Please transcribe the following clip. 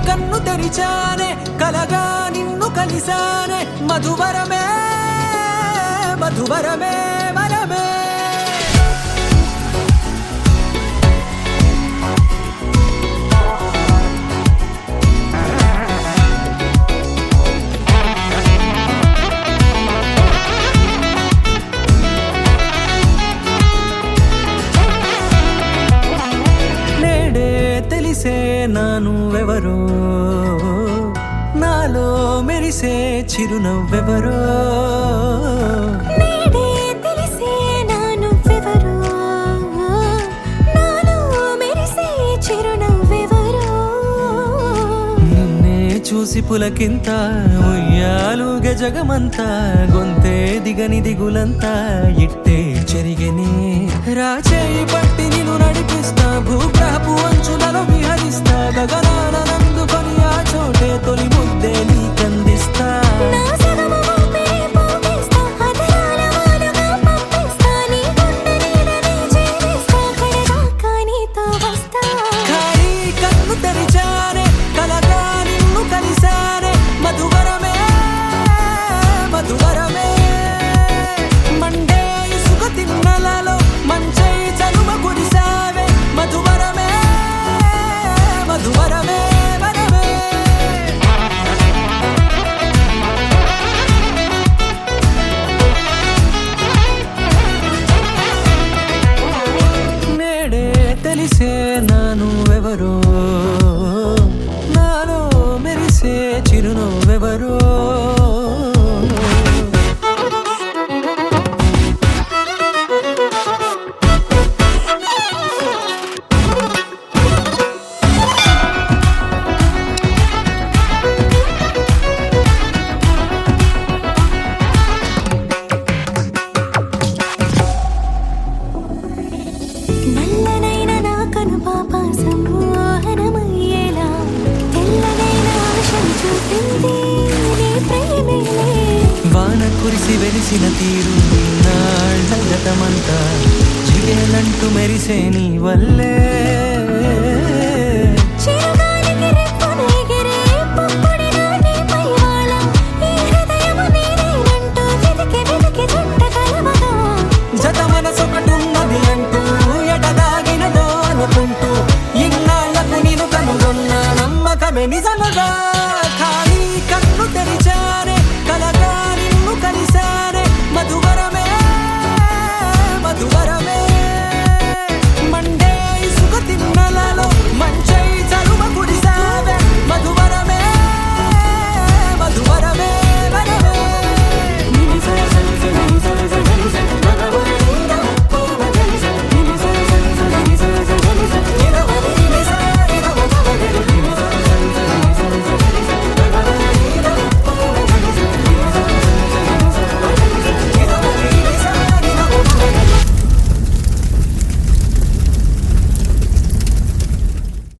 కన్ను తెరిచానే కలగా నిన్ను కలిసానే మధువరమే మధువరమే వరమే తెలిసే నానువెవరో నాలో మెరిసే చిరునవ్వెవరో నేడే తెలిసే నానువెవరో నాలో మెరిసే చిరునవ్వెవరో నిన్నే చూసి పులకింత ఉయ్యాలుగే జగమంతా గొంతే దిగని దిగులంతా ఇట్టే చెరిగెనే రాచేయి పట్టి నిన్ను నడిపిస్తా భూగ్రహపు అంచులలో విహరిస్తా గగనాన నందుకొని ఆ చోటే తొలి ముద్దే నీకందిస్తా నా సగము ఊపిరి పోగిస్తా అదరాల వానగా పంపిస్తా నీ గుండె నీడనే చేరిస్తా కడదాకా నీతో వస్తా ఖాళీ కన్ను తెరిచానే కలగా నిన్ను కలిసానే మధువరమే మధువరమే మండే ఇసుక తిన్నలలో మంచై చలువ కురిసావే మధువరమే మధువరమే వరమే నేడే తెలిసే నానువెవరో నాలో మెరిసే చిరునవ్వెవరో నల్లనైన నా కనుపాప సమ్మోహనమయ్యేలా తెల్లనైన ఆశను చూపింది నీ ప్రేమేలే వాన కురిసి వెలిసిన తీరు నాళ్ళ గతమంతా జిగేలంటూ మెరిసే నీ వల్లే